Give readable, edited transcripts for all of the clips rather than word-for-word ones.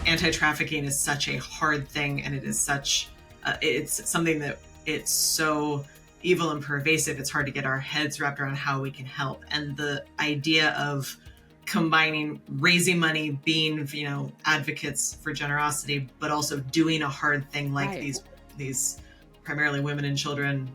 anti-trafficking is such a hard thing, and it is such, it's something that it's so evil and pervasive. It's hard to get our heads wrapped around how we can help. And the idea of combining raising money, being, advocates for generosity, but also doing a hard thing like Right. these primarily women and children,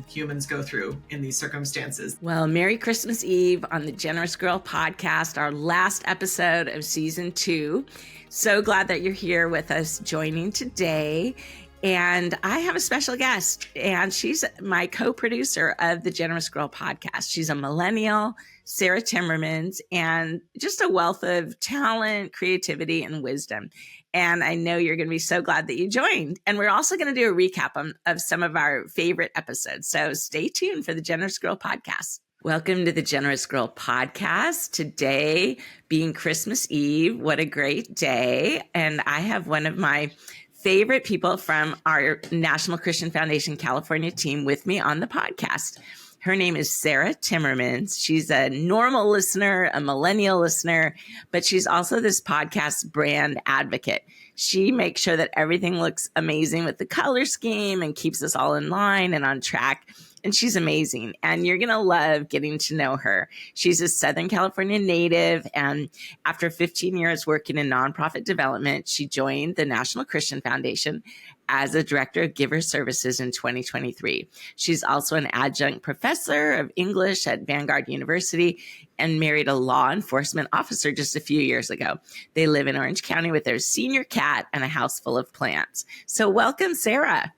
humans go through in these circumstances. Well, Merry Christmas Eve on the Generous Girl podcast, our last episode of season 2. So glad that you're here with us joining today. And I have a special guest, and she's my co-producer of the Generous Girl podcast. She's a millennial, Sarah Timmermans, and just a wealth of talent, creativity, and wisdom. And I know you're going to be so glad that you joined. And we're also going to do a recap of some of our favorite episodes. So stay tuned for the Generous Girl podcast. Welcome to the Generous Girl podcast. Today being Christmas Eve. What a great day. And I have one of my favorite people from our National Christian Foundation California team with me on the podcast. Her name is Sarah Timmermans. She's a normal listener, a millennial listener, but she's also this podcast brand advocate. She makes sure that everything looks amazing with the color scheme and keeps us all in line and on track. And she's amazing. And you're going to love getting to know her. She's a Southern California native. And after 15 years working in nonprofit development, she joined the National Christian Foundation as a director of giver services in 2023. She's also an adjunct professor of English at Vanguard University and married a law enforcement officer just a few years ago. They live in Orange County with their senior cat and a house full of plants. So welcome, Sarah.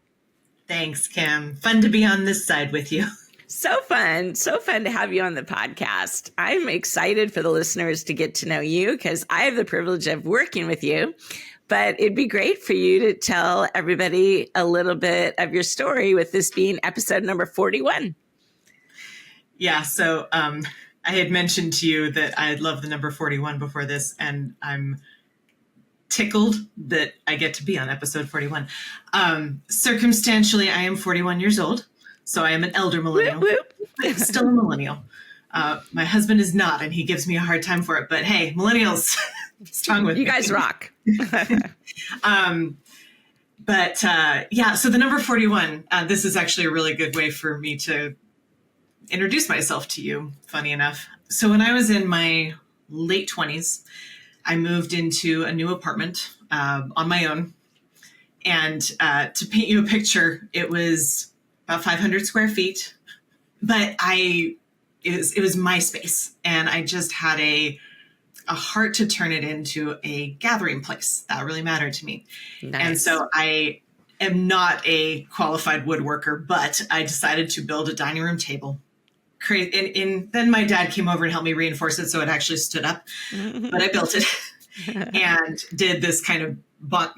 Thanks, Kim. Fun to be on this side with you. So fun to have you on the podcast. I'm excited for the listeners to get to know you because I have the privilege of working with you. But it'd be great for you to tell everybody a little bit of your story, with this being episode number 41. Yeah, so I had mentioned to you that I love the number 41 before this, and I'm tickled that I get to be on episode 41. Circumstantially, I am 41 years old, so I am an elder millennial, Whoop, whoop. but still a millennial. My husband is not, and he gives me a hard time for it. But hey, millennials, strong with You me. guys rock. So the number 41, this is actually a really good way for me to introduce myself to you, funny enough. So when I was in my late 20s, I moved into a new apartment on my own. And to paint you a picture, it was about 500 square feet, but it was my space. And I just had a heart to turn it into a gathering place. That really mattered to me. Nice. And so I am not a qualified woodworker, but I decided to build a dining room table. Then my dad came over and helped me reinforce it so it actually stood up, but I built it and did this kind of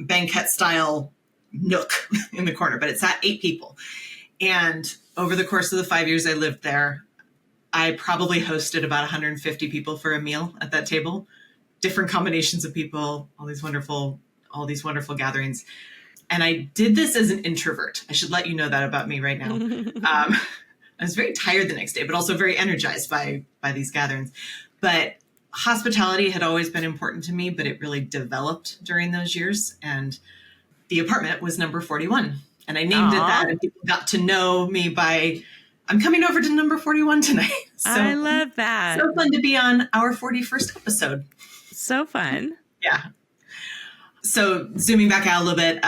banquet style nook in the corner, but it sat 8 people. And over the course of the 5 years I lived there, I probably hosted about 150 people for a meal at that table, different combinations of people, all these wonderful gatherings. And I did this as an introvert. I should let you know that about me right now. I was very tired the next day, but also very energized by these gatherings. But hospitality had always been important to me, but it really developed during those years. And the apartment was number 41. And I named it that, and people got to know me by, I'm coming over to number 41 tonight. So, I love that. So fun to be on our 41st episode. So fun. Yeah. So zooming back out a little bit,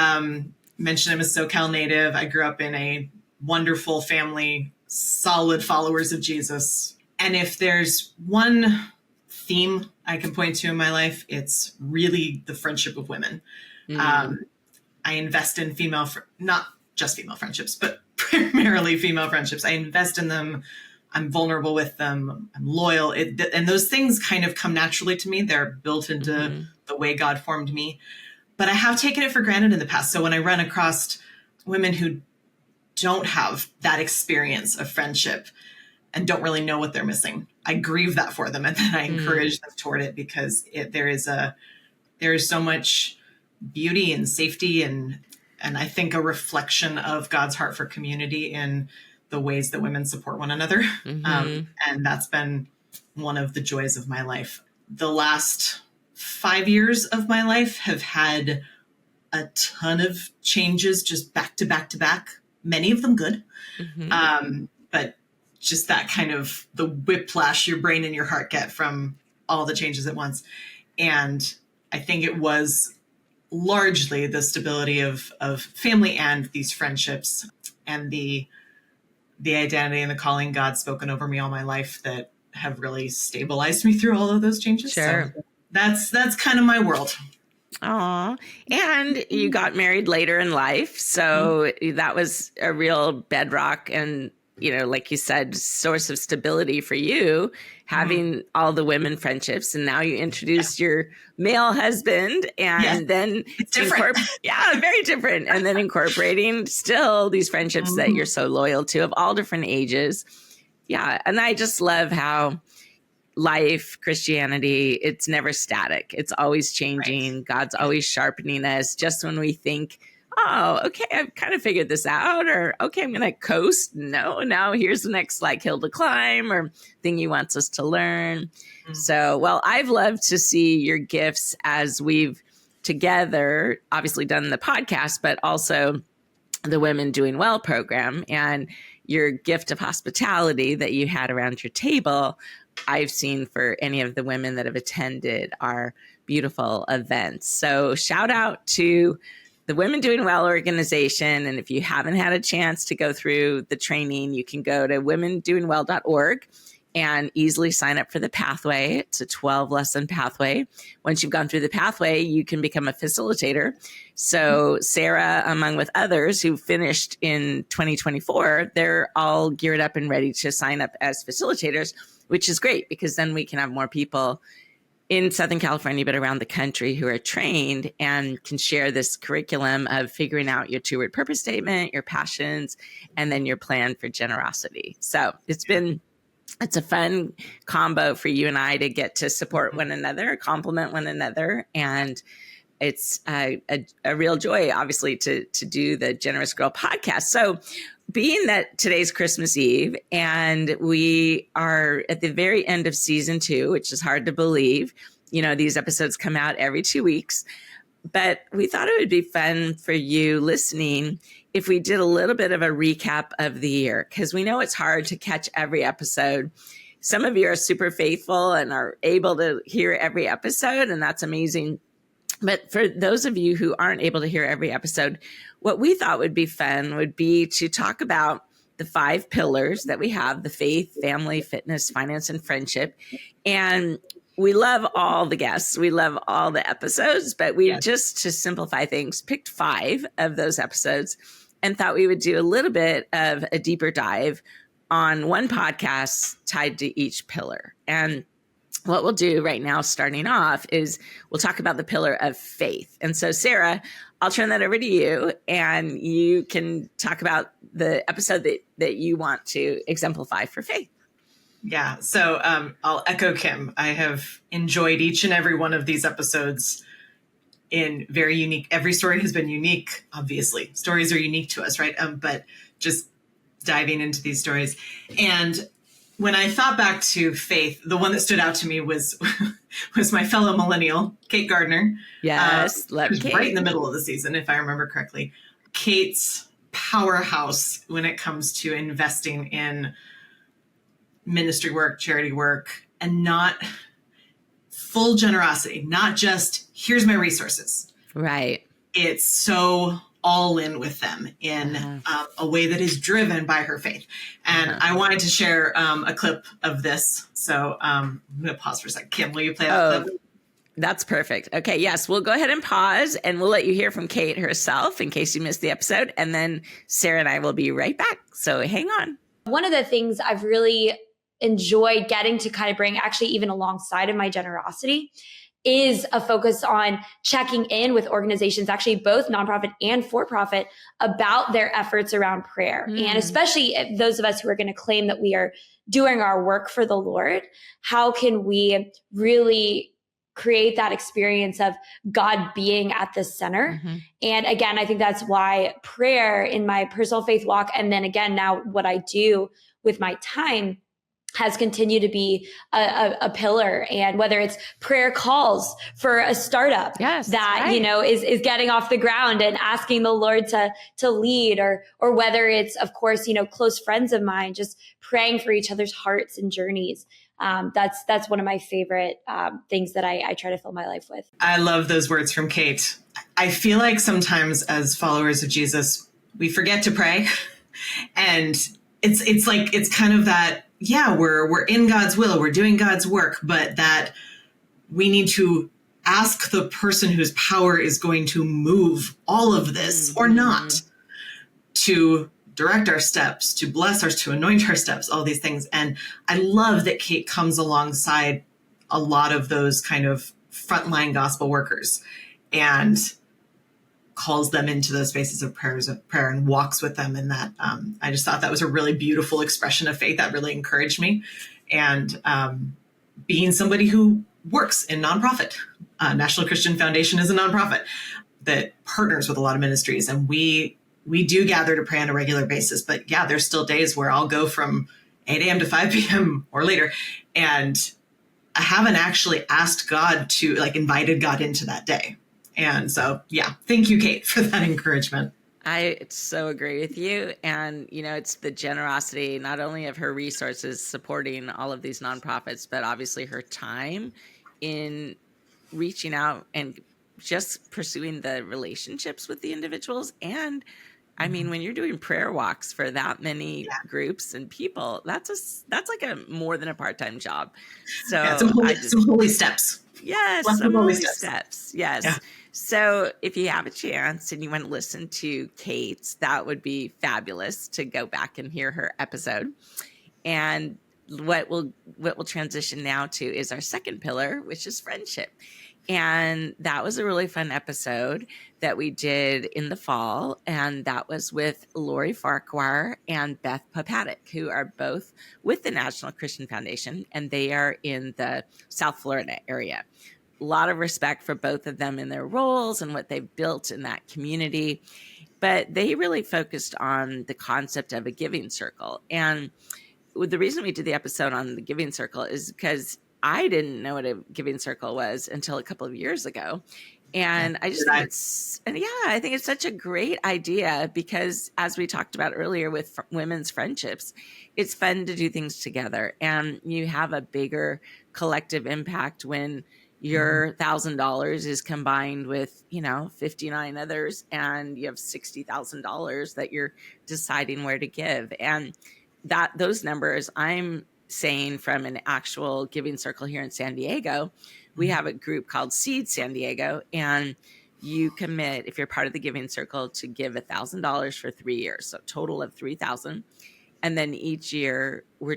mentioned I'm a SoCal native. I grew up in a wonderful family, solid followers of Jesus. And if there's one theme I can point to in my life, it's really the friendship of women. I invest in not just female friendships, but primarily female friendships. I invest in them. I'm vulnerable with them. I'm loyal. And those things kind of come naturally to me. They're built into the way God formed me. But I have taken it for granted in the past. So when I run across women who don't have that experience of friendship and don't really know what they're missing, I grieve that for them. And then I encourage them toward it, because there is so much beauty and safety and I think a reflection of God's heart for community in the ways that women support one another. And that's been one of the joys of my life. The last 5 years of my life have had a ton of changes, just back to back to back, many of them good. But just that kind of the whiplash your brain and your heart get from all the changes at once. And I think it was largely the stability of family and these friendships and the identity and the calling God's spoken over me all my life that have really stabilized me through all of those changes. Sure. So that's kind of my world. Aw. And you got married later in life. So that was a real bedrock and, like you said, source of stability for you, having all the women friendships. And now you introduced your male husband and then it's different. Very different. And then incorporating still these friendships that you're so loyal to of all different ages. Yeah. And I just love how life, Christianity, it's never static. It's always changing. Right. God's always sharpening us just when we think, oh, okay, I've kind of figured this out, or okay, I'm going to coast. No, now here's the next hill to climb or thing he wants us to learn. So, well, I've loved to see your gifts as we've together obviously done the podcast, but also the Women Doing Well program and your gift of hospitality that you had around your table. I've seen for any of the women that have attended our beautiful events. So shout out to the Women Doing Well organization. And if you haven't had a chance to go through the training, you can go to womendoingwell.org and easily sign up for the pathway. It's a 12-lesson pathway. Once you've gone through the pathway, you can become a facilitator. So Sarah, among with others who finished in 2024, they're all geared up and ready to sign up as facilitators, which is great because then we can have more people in Southern California, but around the country who are trained and can share this curriculum of figuring out your 2-word purpose statement, your passions, and then your plan for generosity. So it's a fun combo for you and I to get to support one another, complement one another. And it's a real joy, obviously, to do the Generous Girl podcast. So being that today's Christmas Eve and we are at the very end of season 2, which is hard to believe, these episodes come out every 2 weeks, but we thought it would be fun for you listening if we did a little bit of a recap of the year, because we know it's hard to catch every episode. Some of you are super faithful and are able to hear every episode, and that's amazing. But for those of you who aren't able to hear every episode, what we thought would be fun would be to talk about the 5 pillars that we have: the faith, family, fitness, finance, and friendship. And we love all the guests. We love all the episodes, but we just, to simplify things, picked 5 of those episodes and thought we would do a little bit of a deeper dive on one podcast tied to each pillar. And what we'll do right now, starting off, is we'll talk about the pillar of faith. And so, Sarah, I'll turn that over to you, and you can talk about the episode that you want to exemplify for faith. Yeah. So I'll echo Kim. I have enjoyed each and every one of these episodes in very unique. Every story has been unique, obviously. Stories are unique to us, right? But just diving into these stories. And when I thought back to faith, the one that stood out to me was my fellow millennial, Kate Gardner. Yes, love Kate. Right in the middle of the season, if I remember correctly. Kate's powerhouse when it comes to investing in ministry work, charity work, and not full generosity, not just here's my resources. Right. It's so all in with them in a way that is driven by her faith. And I wanted to share a clip of this. So I'm going to pause for a second. Kim, will you play that clip? That's perfect. Okay. Yes. We'll go ahead and pause and we'll let you hear from Kate herself in case you missed the episode. And then Sarah and I will be right back. So hang on. One of the things I've really enjoyed getting to kind of bring, actually even alongside of my generosity, is a focus on checking in with organizations, actually both nonprofit and for-profit, about their efforts around prayer. And especially those of us who are going to claim that we are doing our work for the Lord, how can we really create that experience of God being at the center? And again, I think that's why prayer in my personal faith walk, and then again, now what I do with my time, has continued to be a pillar. And whether it's prayer calls for a startup that, right. is getting off the ground and asking the Lord to lead, or whether it's, of course, close friends of mine, just praying for each other's hearts and journeys. That's one of my favorite things that I try to fill my life with. I love those words from Kate. I feel like sometimes as followers of Jesus, we forget to pray. And it's kind of that, yeah, we're in God's will, we're doing God's work, but that we need to ask the person whose power is going to move all of this or not to direct our steps, to bless us, to anoint our steps, all these things. And I love that Kate comes alongside a lot of those kind of frontline gospel workers and calls them into those spaces of prayer and walks with them in that. I just thought that was a really beautiful expression of faith that really encouraged me. And being somebody who works in nonprofit, National Christian Foundation is a nonprofit that partners with a lot of ministries. And we do gather to pray on a regular basis. But yeah, there's still days where I'll go from 8 a.m. to 5 p.m. or later. And I haven't actually asked God to invited God into that day. And so, yeah, thank you, Kate, for that encouragement. I so agree with you. And, it's the generosity, not only of her resources supporting all of these nonprofits, but obviously her time in reaching out and just pursuing the relationships with the individuals. And I mean, when you're doing prayer walks for that many groups and people, that's like a more than a part-time job. So some holy steps. Yes, some holy steps. Yes. Yeah. So if you have a chance and you want to listen to Kate's, that would be fabulous to go back and hear her episode. And what we'll transition now to is our second pillar, which is friendship. And that was a really fun episode that we did in the fall. And that was with Lori Farquhar and Beth Papatic, who are both with the National Christian Foundation, and they are in the South Florida area. A lot of respect for both of them in their roles and what they've built in that community. But they really focused on the concept of a giving circle. And the reason we did the episode on the giving circle is because I didn't know what a giving circle was until a couple of years ago. And I just think I think it's such a great idea because, as we talked about earlier with women's friendships, it's fun to do things together and you have a bigger collective impact when your $1,000 is combined with, 59 others and you have $60,000 that you're deciding where to give. And those numbers I'm saying from an actual giving circle here in San Diego, we have a group called Seed San Diego, and you commit, if you're part of the giving circle, to give $1,000 for 3 years. So total of $3,000. And then each year we're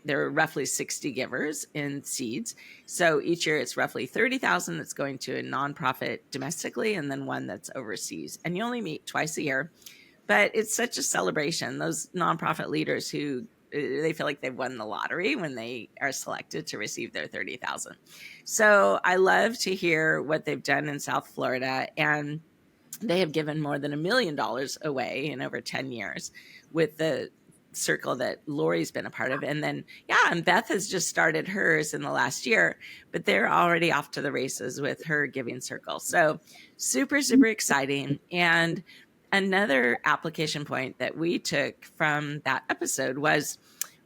there are roughly 60 givers in Seeds. So each year it's roughly 30,000 that's going to a nonprofit domestically and then one that's overseas. And you only meet twice a year, but it's such a celebration. Those nonprofit leaders who they feel like they've won the lottery when they are selected to receive their 30,000. So I love to hear what they've done in South Florida, and they have given more than $1 million away in over 10 years with the circle that Lori's been a part of. And then, and Beth has just started hers in the last year, but they're already off to the races with her giving circle. So super, super exciting. And another application point that we took from that episode was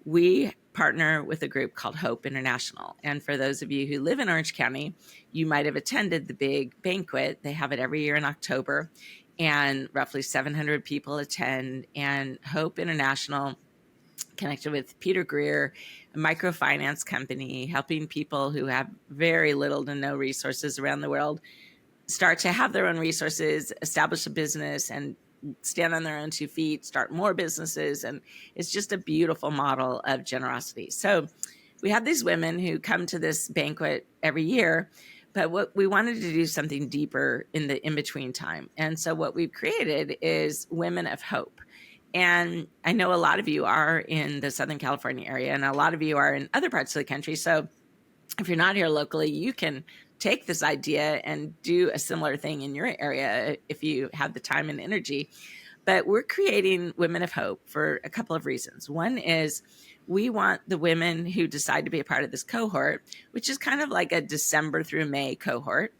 we partner with a group called Hope International. And for those of you who live in Orange County, you might have attended the big banquet. They have it every year in October, and roughly 700 people attend. And Hope International connected with Peter Greer, a microfinance company, helping people who have very little to no resources around the world start to have their own resources, establish a business, and stand on their own 2 feet, start more businesses. And it's just a beautiful model of generosity. So we have these women who come to this banquet every year, but what we wanted to do something deeper in the in-between time. And so what we've created is Women of Hope. And I know a lot of you are in the Southern California area, and a lot of you are in other parts of the country. So if you're not here locally, you can take this idea and do a similar thing in your area if you have the time and energy. But we're creating Women of Hope for a couple of reasons. One is we want the women who decide to be a part of this cohort, which is kind of like a December through May cohort,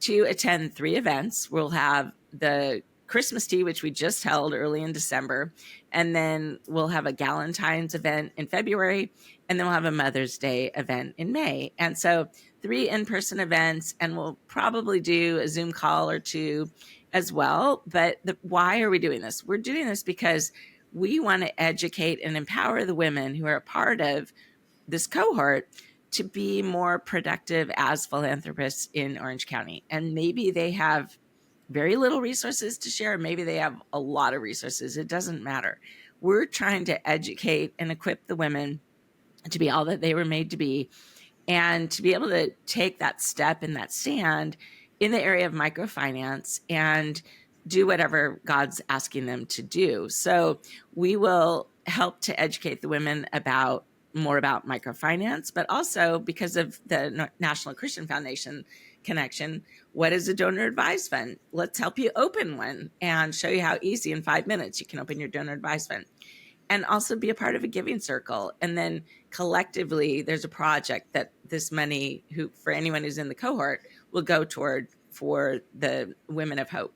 to attend 3 events. We'll have the Christmas tea, which we just held early in December. And then we'll have a Galentine's event in February. And then we'll have a Mother's Day event in May. And so 3 in-person events, and we'll probably do a Zoom call or 2 as well. But why are we doing this? We're doing this because we want to educate and empower the women who are a part of this cohort to be more productive as philanthropists in Orange County. And maybe they have very little resources to share. Maybe they have a lot of resources. It doesn't matter. We're trying to educate and equip the women to be all that they were made to be, and to be able to take that step and that stand in the area of microfinance and do whatever God's asking them to do. So we will help to educate the women more about microfinance, but also because of the National Christian Foundation connection, what is a donor advised fund? Let's help you open one and show you how easy in 5 minutes you can open your donor advised fund. And also be a part of a giving circle. And then collectively, there's a project that this money, for anyone who's in the cohort, will go toward for the Women of Hope.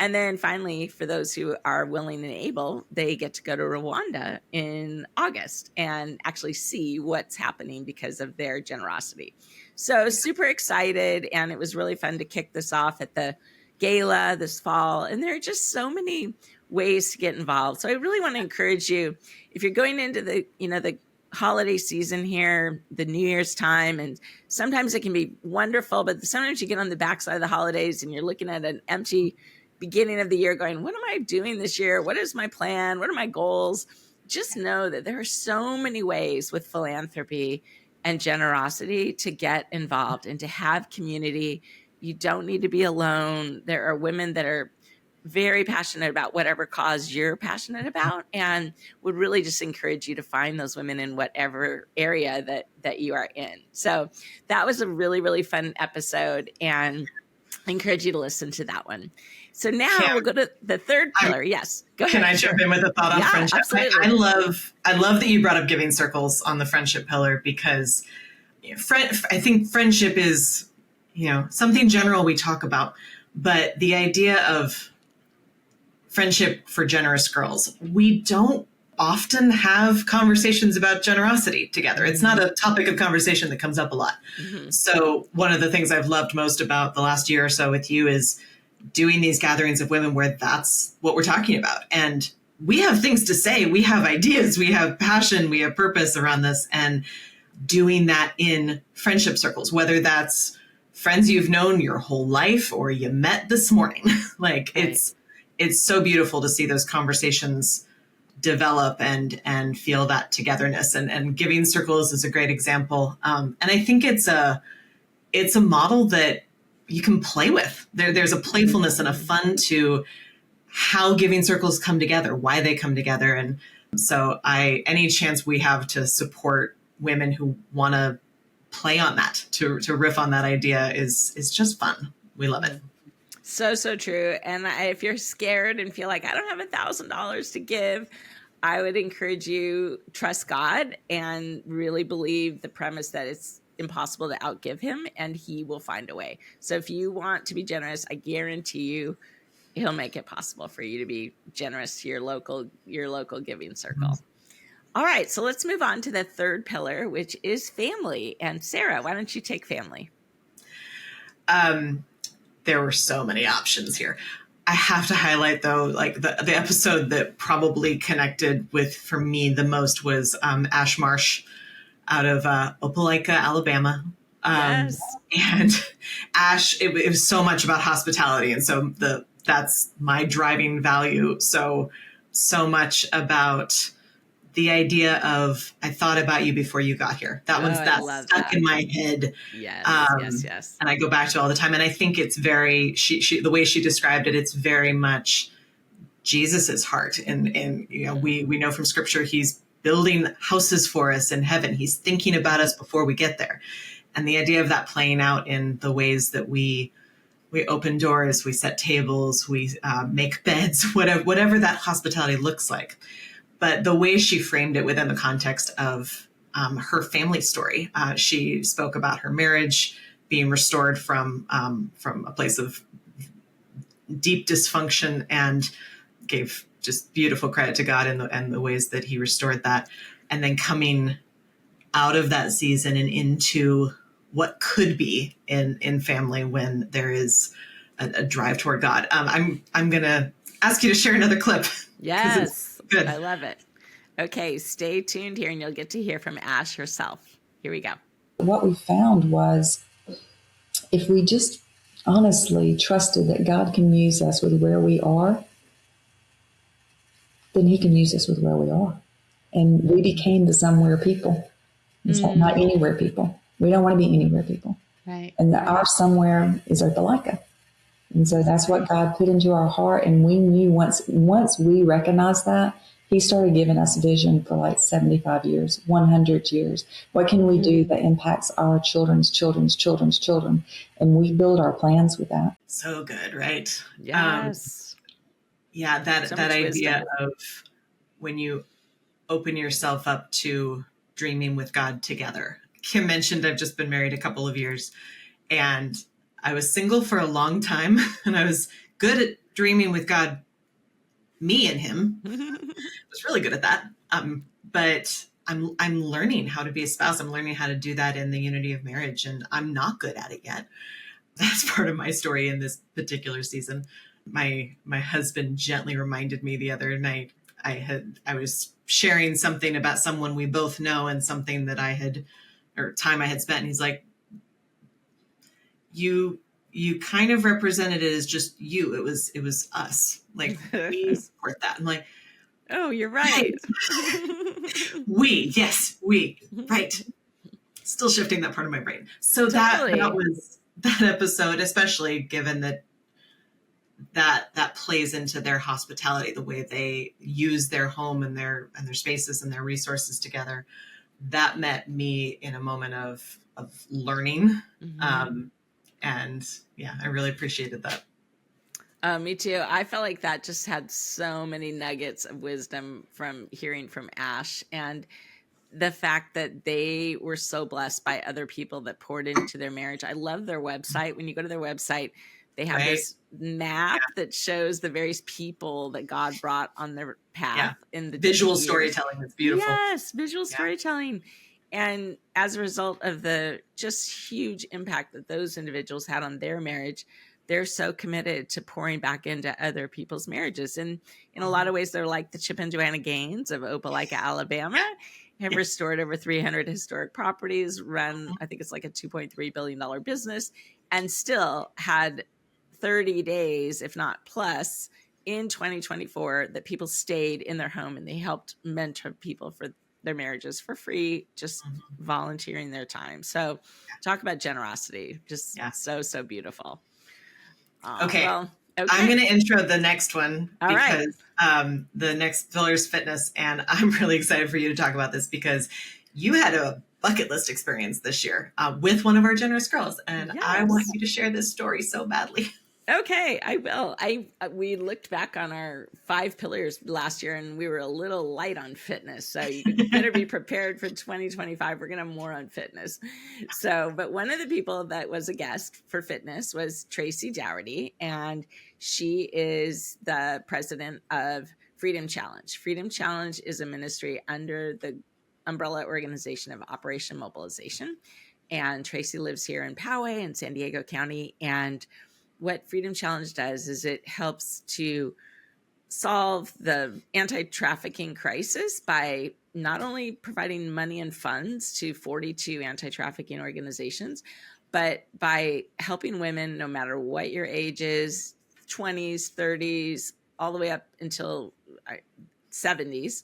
And then finally, for those who are willing and able, they get to go to Rwanda in August and actually see what's happening because of their generosity. So super excited. And it was really fun to kick this off at the gala this fall. And there are just so many ways to get involved. So I really want to encourage you, if you're going into the holiday season here, the New Year's time, and sometimes it can be wonderful, but sometimes you get on the backside of the holidays and you're looking at an empty beginning of the year going, what am I doing this year? What is my plan? What are my goals? Just know that there are so many ways with philanthropy and generosity to get involved and to have community. You don't need to be alone. There are women that are very passionate about whatever cause you're passionate about, and would really just encourage you to find those women in whatever area that you are in. So that was a really, really fun episode, and I encourage you to listen to that one. So now we'll go to the third pillar. Yes, go ahead. Can I jump in with a thought on friendship? Absolutely. I love that you brought up giving circles on the friendship pillar, because I think friendship is, something general we talk about, but the idea of friendship for generous girls, we don't often have conversations about generosity together. It's not a topic of conversation that comes up a lot. Mm-hmm. So one of the things I've loved most about the last year or so with you is doing these gatherings of women where that's what we're talking about. And we have things to say, we have ideas, we have passion, we have purpose around this, and doing that in friendship circles, whether that's friends you've known your whole life or you met this morning. It's so beautiful to see those conversations develop and feel that togetherness, and giving circles is a great example. And I think it's a model that you can play with. There's a playfulness and a fun to how giving circles come together, why they come together. And so any chance we have to support women who want to play on that, to riff on that idea is just fun. We love it. So true. And if you're scared and feel like I don't have $1,000 to give, I would encourage you, trust God and really believe the premise that it's impossible to outgive him, and he will find a way. So if you want to be generous, I guarantee you he'll make it possible for you to be generous to your local giving circle. Mm-hmm. All right. So let's move on to the third pillar, which is family. And Sarah, why don't you take family? There were so many options here. I have to highlight, though, like the episode that probably connected with, for me, the most was Ash Marsh out of Opelika, Alabama. Yes. And Ash, it was so much about hospitality. And so that's my driving value. So much about the idea of, I thought about you before you got here. That's stuck in my head. Yes. And I go back to it all the time. And I think it's very, the way she described it, it's very much Jesus's heart. And we know from scripture, he's building houses for us in heaven. He's thinking about us before we get there. And the idea of that playing out in the ways that we open doors, we set tables, we make beds, whatever that hospitality looks like. But the way she framed it within the context of her family story, she spoke about her marriage being restored from a place of deep dysfunction, and gave just beautiful credit to God and the ways that he restored that. And then coming out of that season and into what could be in family when there is a drive toward God. I'm going to ask you to share another clip. Yes. Good. I love it. Okay, stay tuned here and you'll get to hear from Ash herself. Here we go. What we found was if we just honestly trusted that God can use us with where we are, then he can use us with where we are. And we became the somewhere people. It's like not anywhere people. We don't want to be anywhere people. Right. And our somewhere is Opelika. And so that's what God put into our heart. And we knew once we recognized that, he started giving us vision for like 75 years, 100 years. What can we do that impacts our children's children's children's children? And we build our plans with that. So good, right? Yes. That So that much idea wisdom. of when you open yourself up to dreaming with God together. Kim mentioned I've just been married a couple of years, and I was single for a long time, and I was good at dreaming with God, me and him. I was really good at that. But I'm learning how to be a spouse. I'm learning how to do that in the unity of marriage, and I'm not good at it yet. That's part of my story in this particular season. My husband gently reminded me the other night, I was sharing something about someone we both know and something that time I had spent. And he's like, you kind of represented it as just you. It was us. Like, we support that. I'm like, oh, you're right. we, right. Still shifting that part of my brain. So Totally. that was that episode, especially given that plays into their hospitality, the way they use their home and their spaces and their resources together. That met me in a moment of learning. And yeah, I really appreciated that. Me too. I felt like that just had so many nuggets of wisdom from hearing from Ash, and the fact that they were so blessed by other people that poured into their marriage. I love their website. When you go to their website, they have this map that shows the various people that God brought on their path in the visual years. storytelling is beautiful. Yes, visual storytelling. And as a result of the just huge impact that those individuals had on their marriage, they're so committed to pouring back into other people's marriages. And in a lot of ways, they're like the Chip and Joanna Gaines of Opelika, Alabama, have restored over 300 historic properties, run, I think it's like a $2.3 billion business, and still had 30 days, if not plus, in 2024 that people stayed in their home and they helped mentor people for their marriages for free, just volunteering their time. So talk about generosity, just so beautiful. Okay. I'm going to intro the next one because the next pillar is fitness. And I'm really excited for you to talk about this because you had a bucket list experience this year with one of our generous girls. And I want you to share this story so badly. Okay, I will. We looked back on our 5 pillars last year and we were a little light on fitness. So you better be prepared for 2025. We're going to have more on fitness. But one of the people that was a guest for fitness was Tracy Dougherty, and she is the president of Freedom Challenge. Freedom Challenge is a ministry under the umbrella organization of Operation Mobilization. And Tracy lives here in Poway in San Diego County. And what Freedom Challenge does is it helps to solve the anti-trafficking crisis by not only providing money and funds to 42 anti-trafficking organizations, but by helping women, no matter what your age is, 20s, 30s, all the way up until 70s,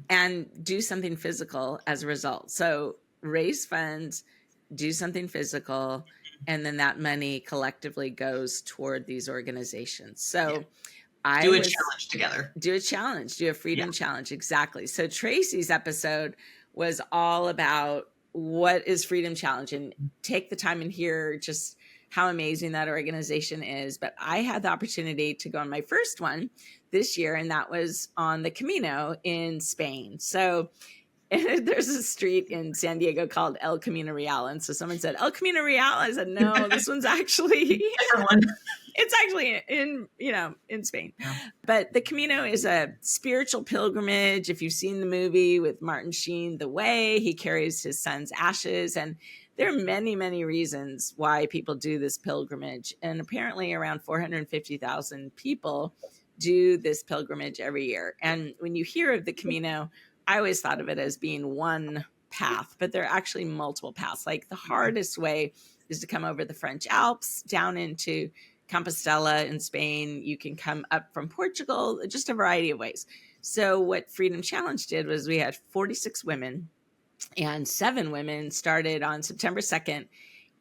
and do something physical as a result. So raise funds, do something physical, and then that money collectively goes toward these organizations. So do a challenge together. Do a freedom challenge. Exactly. So Tracy's episode was all about what is Freedom Challenge, and take the time and hear just how amazing that organization is. But I had the opportunity to go on my first one this year, and that was on the Camino in Spain. So there's a street in San Diego called El Camino Real. And so someone said, El Camino Real. I said, no, this one's actually, it's actually in Spain. Yeah. But the Camino is a spiritual pilgrimage. If you've seen the movie with Martin Sheen, The Way, he carries his son's ashes. And there are many, many reasons why people do this pilgrimage. And apparently around 450,000 people do this pilgrimage every year. And when you hear of the Camino, I always thought of it as being one path, but there are actually multiple paths. Like the hardest way is to come over the French Alps down into Compostela in Spain. You can come up from Portugal, just a variety of ways. So what Freedom Challenge did was we had 46 women, and 7 women started on September 2nd,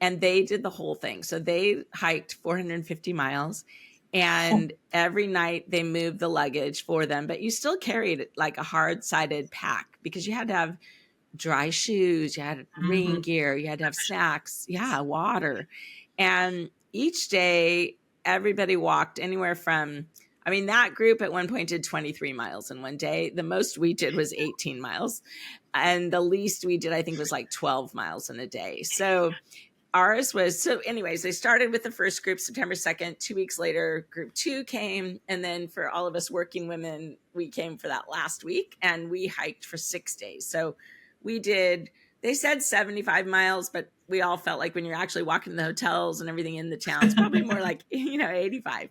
and they did the whole thing. So they hiked 450 miles. And every night they moved the luggage for them, but you still carried like a hard-sided pack because you had to have dry shoes, you had rain gear, you had to have snacks, water. And each day, everybody walked anywhere from, that group at one point did 23 miles in one day. The most we did was 18 miles. And the least we did, I think, was like 12 miles in a day. So ours was, so anyways, they started with the first group September 2nd. 2 weeks later, group 2 came. And then for all of us working women, we came for that last week and we hiked for 6 days. So we did, they said 75 miles, but we all felt like when you're actually walking to the hotels and everything in the towns, probably more like, 85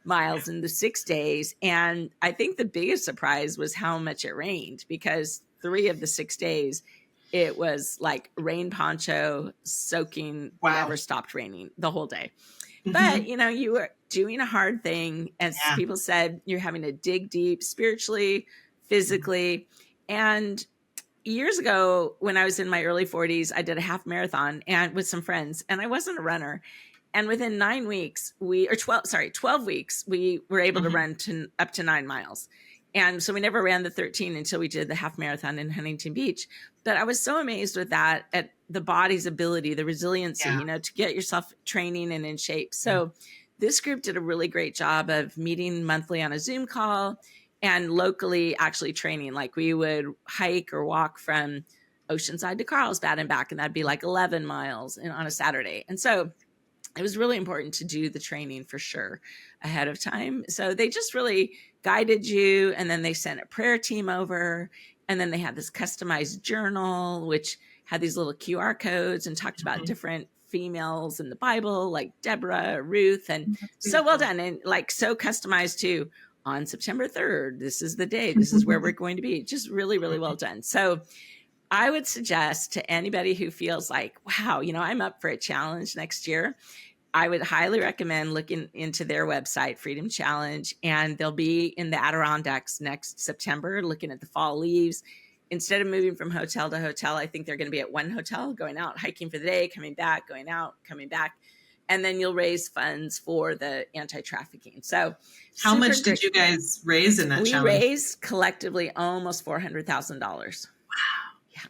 miles in the 6 days. And I think the biggest surprise was how much it rained, because 3 of the 6 days, it was like rain poncho soaking, never stopped raining the whole day. But, you were doing a hard thing. As people said, you're having to dig deep spiritually, physically. And years ago, when I was in my early 40s, I did a half marathon and with some friends, and I wasn't a runner. And within 12 weeks, we were able to run up to 9 miles. And so we never ran the 13 until we did the half marathon in Huntington Beach. But I was so amazed with that, at the body's ability, the resiliency, to get yourself training and in shape. So this group did a really great job of meeting monthly on a Zoom call and locally actually training. Like we would hike or walk from Oceanside to Carlsbad and back, and that'd be like 11 miles on a Saturday. And so it was really important to do the training for sure ahead of time. So they just really guided you, and then they sent a prayer team over, and then they had this customized journal, which had these little QR codes and talked about different females in the Bible, like Deborah, Ruth, and so well done. And like so customized too. On September 3rd, this is the day, this is where we're going to be. Just really, really well done. So I would suggest to anybody who feels like, wow, I'm up for a challenge next year, I would highly recommend looking into their website, Freedom Challenge, and they'll be in the Adirondacks next September, looking at the fall leaves. Instead of moving from hotel to hotel, I think they're going to be at one hotel, going out, hiking for the day, coming back, going out, coming back. And then you'll raise funds for the anti-trafficking. So how much did you guys raise in that challenge? We raised collectively almost $400,000. Wow. Yeah.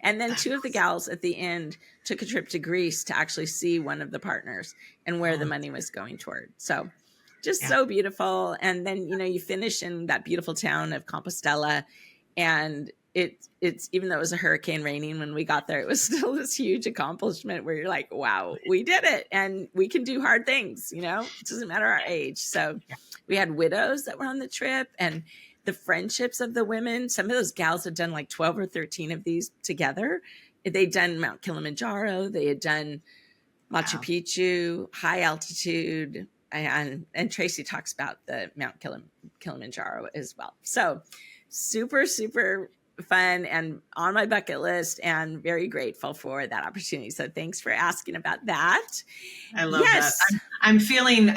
And then two of the gals at the end took a trip to Greece to actually see one of the partners and where the money was going toward. So just so beautiful. And then, you finish in that beautiful town of Compostela, and it's even though it was a hurricane raining when we got there, it was still this huge accomplishment where you're like, wow, we did it. And we can do hard things, it doesn't matter our age. So we had widows that were on the trip, and the friendships of the women. Some of those gals had done like 12 or 13 of these together. They'd done Mount Kilimanjaro. They had done Machu Picchu, high altitude. And Tracy talks about the Mount Kilimanjaro as well. So super, super fun and on my bucket list, and very grateful for that opportunity. So thanks for asking about that. I love that. I'm feeling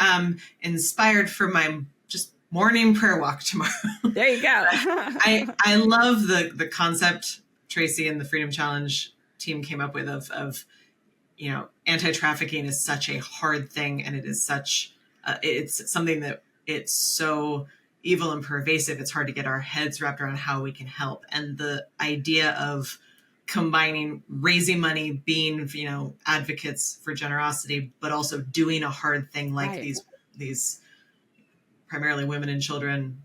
inspired for my just morning prayer walk tomorrow. There you go. I love the concept Tracy and the Freedom Challenge team came up with of anti-trafficking is such a hard thing, and it is such it's something that it's so evil and pervasive. It's hard to get our heads wrapped around how we can help. And the idea of combining raising money, being, advocates for generosity, but also doing a hard thing like Right. these primarily women and children,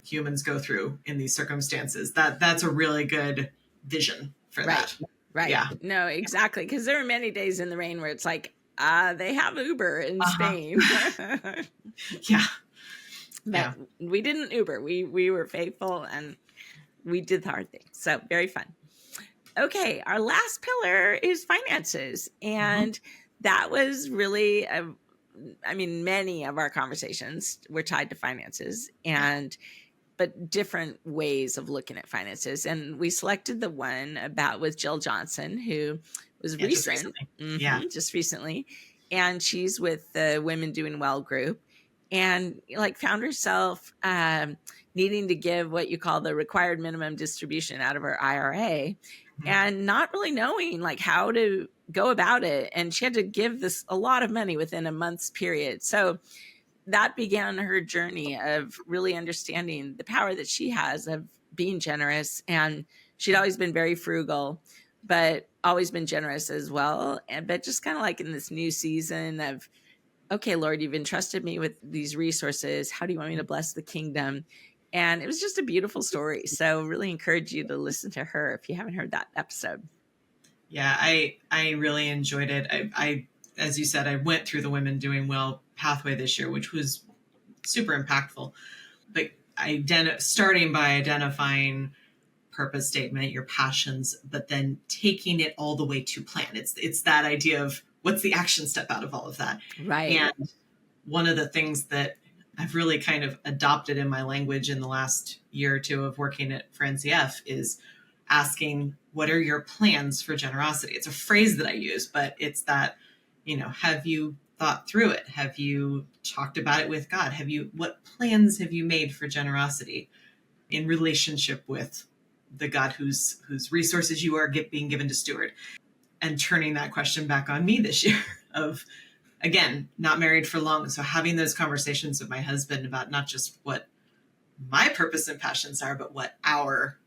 humans go through in these circumstances. That's a really good vision for that. Right. Yeah. No, exactly. Because there are many days in the rain where it's like, they have Uber in Spain. Yeah. But we didn't Uber. We were faithful and we did the hard thing. So very fun. Okay. Our last pillar is finances. And that was really, many of our conversations were tied to finances but different ways of looking at finances. And we selected the one with Jill Johnson, who was recent. Just recently. And she's with the Women Doing Well group, and found herself needing to give what you call the required minimum distribution out of her IRA, and not really knowing how to go about it. And she had to give this a lot of money within a month's period. So that began her journey of really understanding the power that she has of being generous. And she'd always been very frugal, but always been generous as well. But just kind of in this new season of, okay, Lord, you've entrusted me with these resources. How do you want me to bless the kingdom? And it was just a beautiful story. So really encourage you to listen to her if you haven't heard that episode. Yeah, I really enjoyed it. I as you said, I went through the Women Doing Well pathway this year, which was super impactful. But starting by identifying purpose statement, your passions, but then taking it all the way to plan. It's that idea of what's the action step out of all of that. Right. And one of the things that I've really kind of adopted in my language in the last year or two of working for NCF is asking, what are your plans for generosity? It's a phrase that I use, but it's that, have you thought through it? Have you talked about it with God? What plans have you made for generosity in relationship with the God whose resources you are being given to steward? And turning that question back on me this year of, again, not married for long. So having those conversations with my husband about not just what my purpose and passions are, but what our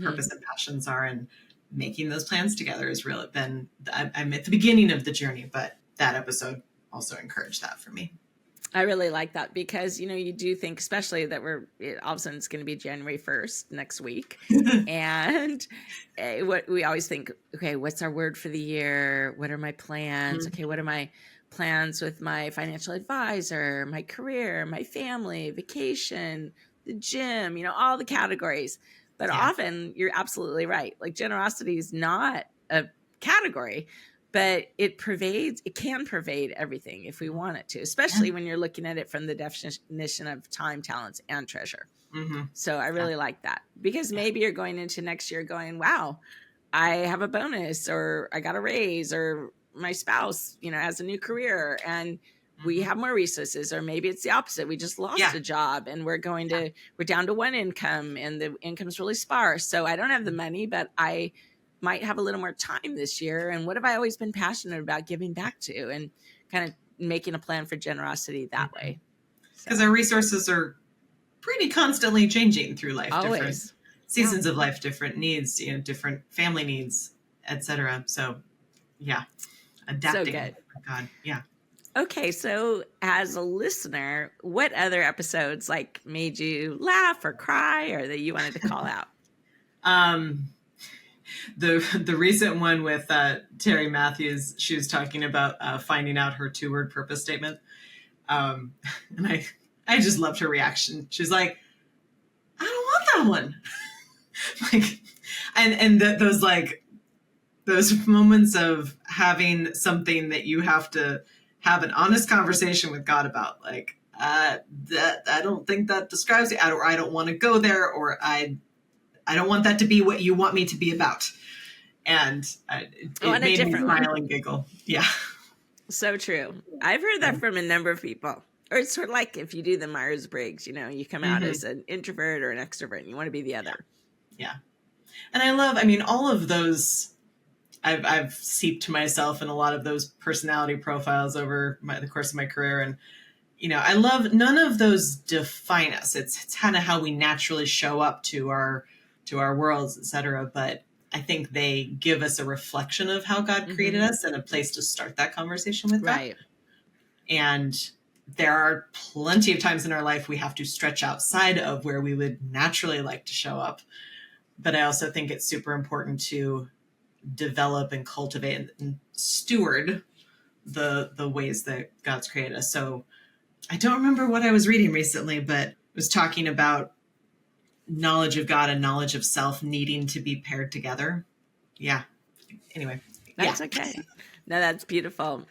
purpose and passions are, and making those plans together has really been, I'm at the beginning of the journey, but that episode also encouraged that for me. I really like that because, you do think, especially that all of a sudden it's going to be January 1st next week. And what we always think, okay, what's our word for the year? What are my plans? Okay, what are my plans with my financial advisor, my career, my family, vacation, the gym, all the categories. But often you're absolutely right. Generosity is not a category, but it can pervade everything if we want it to, especially when you're looking at it from the definition of time, talents, and treasure. So I really like that, because maybe you're going into next year going, wow, I have a bonus, or I got a raise, or my spouse, has a new career and we have more resources. Or maybe it's the opposite. We just lost a job and we're down to one income and the income's really sparse. So I don't have the money, but I might have a little more time this year. And what have I always been passionate about giving back to, and kind of making a plan for generosity that way. Because our resources are pretty constantly changing through life. Always. Different seasons of life, different needs, different family needs, etc. So adapting. So good. God. Yeah. Okay, so as a listener, what other episodes made you laugh or cry, or that you wanted to call out? The recent one with Terry Matthews, she was talking about finding out her 2-word purpose statement, and I just loved her reaction. She's like, I don't want that one. and those moments of having something that you have to have an honest conversation with God about, that I don't think that describes it, or I don't want to go there, or I don't want that to be what you want me to be about. And it made me smile and giggle. Yeah. So true. I've heard that from a number of people. Or it's sort of like if you do the Myers-Briggs, you come out as an introvert or an extrovert, and you want to be the other. Yeah. And I love, all of those, I've seeped myself in a lot of those personality profiles over the course of my career. And, I love, none of those define us. It's kind of how we naturally show up to our worlds, et cetera. But I think they give us a reflection of how God created us and a place to start that conversation with God. Right. And there are plenty of times in our life we have to stretch outside of where we would naturally like to show up. But I also think it's super important to develop and cultivate and steward the ways that God's created us. So I don't remember what I was reading recently, but it was talking about knowledge of God and knowledge of self needing to be paired together. Yeah. Anyway. That's okay. No, that's beautiful.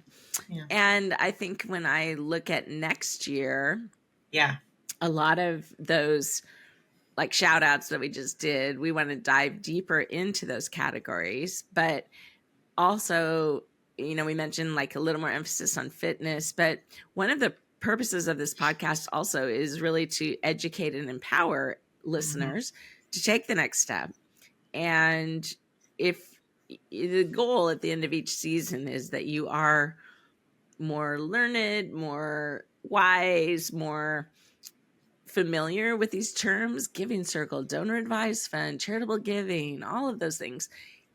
Yeah. And I think when I look at next year, Yeah. a lot of those like shout outs that we just did, we want to dive deeper into those categories, but also, we mentioned like a little more emphasis on fitness, but one of the purposes of this podcast also is really to educate and empower listeners to take the next step. And if the goal at the end of each season is that you are more learned, more wise, more familiar with these terms, giving circle, donor advised fund, charitable giving, all of those things.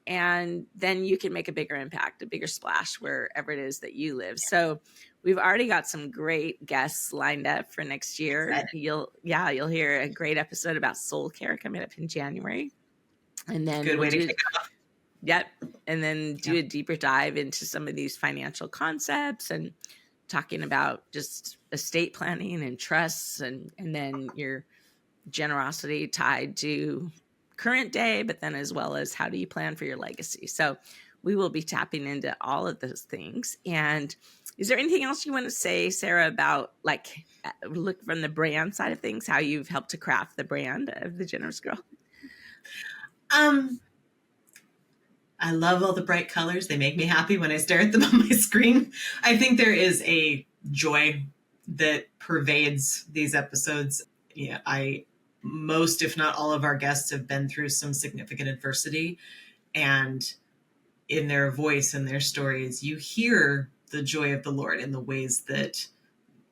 And then you can make a bigger impact, a bigger splash wherever it is that you live. So we've already got some great guests lined up for next year. You'll hear a great episode about soul care coming up in January. And then Good way to kick it off. Yep. And then do a deeper dive into some of these financial concepts and talking about just estate planning and trusts and then your generosity tied to current day, but then as well as how do you plan for your legacy. So we will be tapping into all of those things. And is there anything else you want to say, Sarah, about like look from the brand side of things, how you've helped to craft the brand of The Generous Girl? I love all the bright colors. They make me happy when I stare at them on my screen. I think there is a joy that pervades these episodes. Yeah, most, if not all of our guests have been through some significant adversity, and in their voice and their stories, you hear the joy of the Lord in the ways that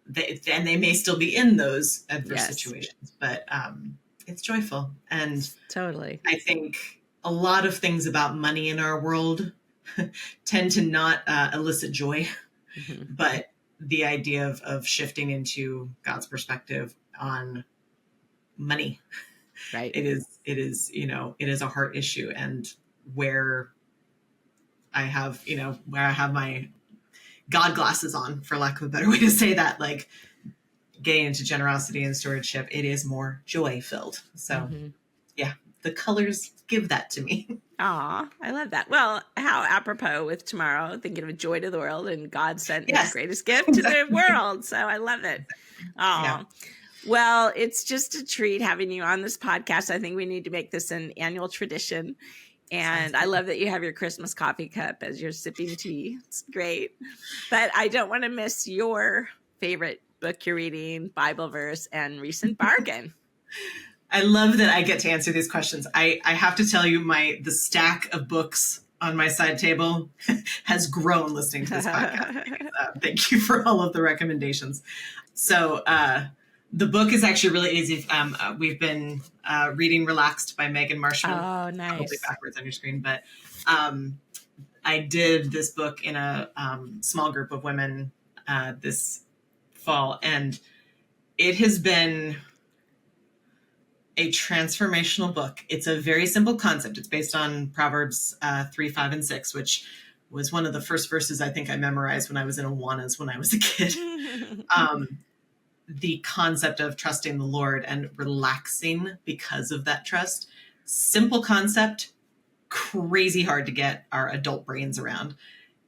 and they may still be in those adverse situations, but it's joyful. And totally, I think a lot of things about money in our world tend to not elicit joy, but the idea of shifting into God's perspective on money, right? It is a heart issue, and where I have my God glasses on, for lack of a better way to say that, like getting into generosity and stewardship, it is more joy filled. So the colors give that to me. Aw, I love that. Well, how apropos with tomorrow, thinking of a joy to the world, and God sent his greatest gift to the world. So I love it. Aw. Well, it's just a treat having you on this podcast. I think we need to make this an annual tradition. And I love that you have your Christmas coffee cup as you're sipping tea. It's great. But I don't want to miss your favorite book you're reading, Bible verse, and recent bargain. I love that I get to answer these questions. I have to tell you, the stack of books on my side table has grown listening to this podcast. Thank you for all of the recommendations. So the book is actually really easy. We've been reading Relaxed by Megan Marshall. Oh, nice. Probably backwards on your screen, but I did this book in a small group of women this fall, and it has been a transformational book. It's a very simple concept. It's based on Proverbs 3, 5, and 6, which was one of the first verses I think I memorized when I was in Awanas when I was a kid. The concept of trusting the Lord and relaxing because of that trust. Simple concept, crazy hard to get our adult brains around.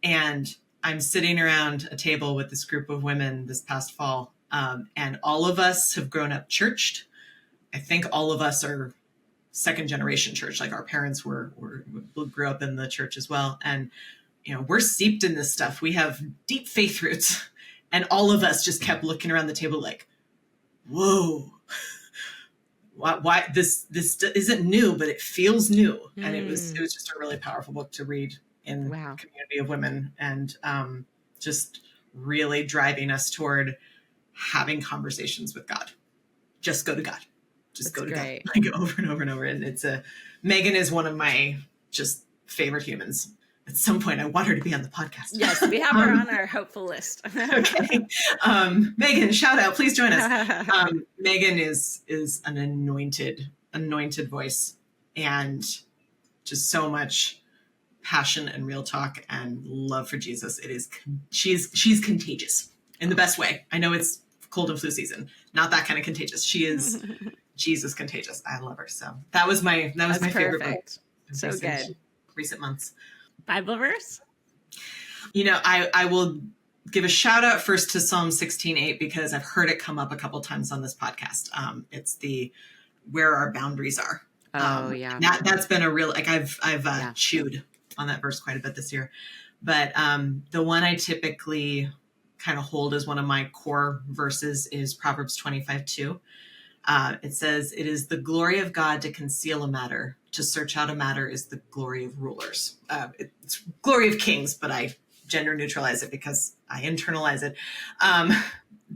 And I'm sitting around a table with this group of women this past fall, and all of us have grown up churched. I think all of us are second generation church. Like our parents grew up in the church as well. And, we're steeped in this stuff. We have deep faith roots, and all of us just kept looking around the table like, whoa, why this isn't new, but it feels new. And it was just a really powerful book to read in a community of women, and just really driving us toward having conversations with God. Just go to God. Just go to God. I go over and over and over. And Megan is one of my just favorite humans. At some point, I want her to be on the podcast. Yes, we have her on our hopeful list. Okay. Megan, shout out. Please join us. Megan is an anointed voice, and just so much passion and real talk and love for Jesus. She's contagious in the best way. I know it's cold and flu season, not that kind of contagious. She is Jesus contagious. I love her. So that was my favorite book. So good. Recent months. Bible verse? I will give a shout out first to Psalm 16:8 because I've heard it come up a couple times on this podcast. It's the where our boundaries are. Yeah. That's been a real, I've chewed on that verse quite a bit this year. But the one I typically kind of hold as one of my core verses is Proverbs 25:2. It says, "It is the glory of God to conceal a matter. To search out a matter is the glory of rulers." It's glory of kings, but I gender neutralize it because I internalize it.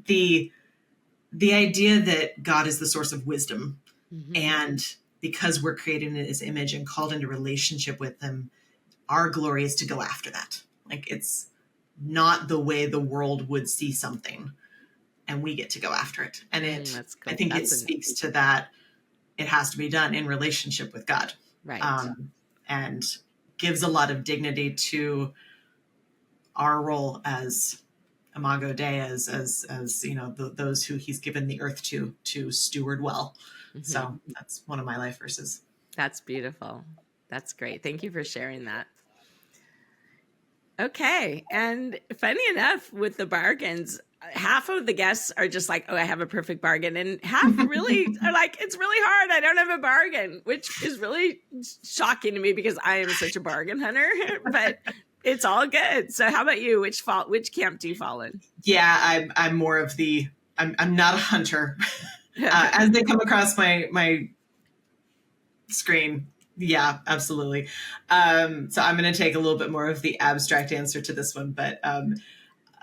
The idea that God is the source of wisdom, and because we're created in his image and called into relationship with him, our glory is to go after that. Like, it's not the way the world would see something, and we get to go after it. And that's cool. I think it speaks to that. It has to be done in relationship with God. Right. And gives a lot of dignity to our role as Imago Dei, as those who he's given the earth to steward well. So that's one of my life verses. That's beautiful. That's great. Thank you for sharing that. Okay. And funny enough, with the bargains, half of the guests are just like, oh, I have a perfect bargain. And half really are like, it's really hard. I don't have a bargain, which is really shocking to me because I am such a bargain hunter, but it's all good. So how about you? Which camp do you fall in? Yeah, I'm more of I'm not a hunter. As they come across my screen. Yeah, absolutely. So I'm going to take a little bit more of the abstract answer to this one, but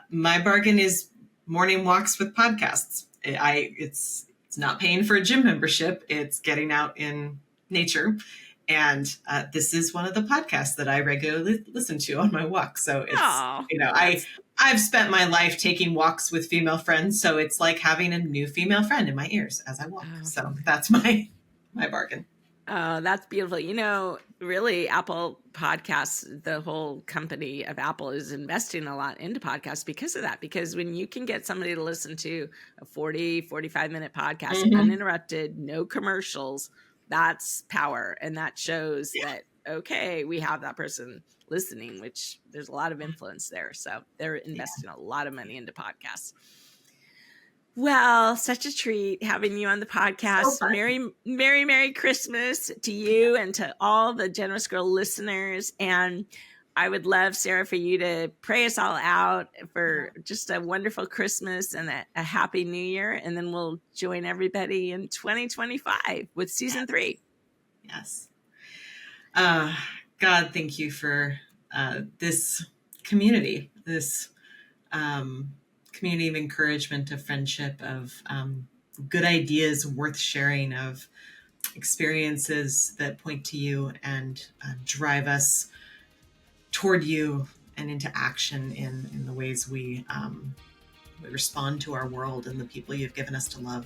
my bargain is morning walks with podcasts. It's not paying for a gym membership. It's getting out in nature. And this is one of the podcasts that I regularly listen to on my walk. So it's, I've spent my life taking walks with female friends. So it's like having a new female friend in my ears as I walk. So that's my bargain. Oh, that's beautiful. Really, Apple Podcasts, the whole company of Apple is investing a lot into podcasts because of that. Because when you can get somebody to listen to a 40, 45-minute podcast, uninterrupted, no commercials, that's power. And that shows that, okay, we have that person listening, which there's a lot of influence there. So they're investing a lot of money into podcasts. Well, such a treat having you on the podcast. So Merry Christmas to you and to all the Generous Girl listeners. And I would love, Sarah, for you to pray us all out for just a wonderful Christmas and a happy New Year. And then we'll join everybody in 2025 with season 3. Yes. God, thank you for this community, this community of encouragement, of friendship, of good ideas worth sharing, of experiences that point to you and drive us toward you and into action in the ways we respond to our world and the people you've given us to love.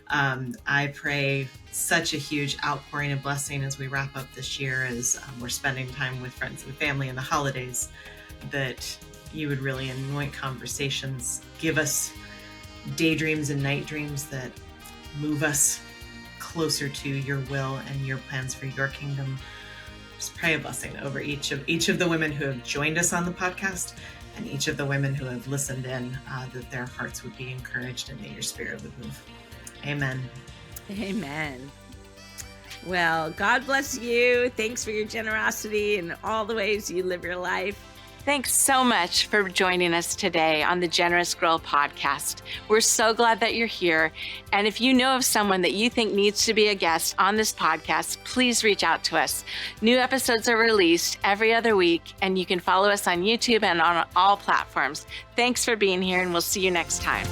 I pray such a huge outpouring of blessing as we wrap up this year, as we're spending time with friends and family in the holidays, that you would really anoint conversations, give us daydreams and night dreams that move us closer to your will and your plans for your kingdom. Just pray a blessing over each of the women who have joined us on the podcast and each of the women who have listened in, that their hearts would be encouraged and that your spirit would move. Amen. Amen. Well, God bless you. Thanks for your generosity and all the ways you live your life. Thanks so much for joining us today on the Generous Girl podcast. We're so glad that you're here. And if you know of someone that you think needs to be a guest on this podcast, please reach out to us. New episodes are released every other week, and you can follow us on YouTube and on all platforms. Thanks for being here, and we'll see you next time.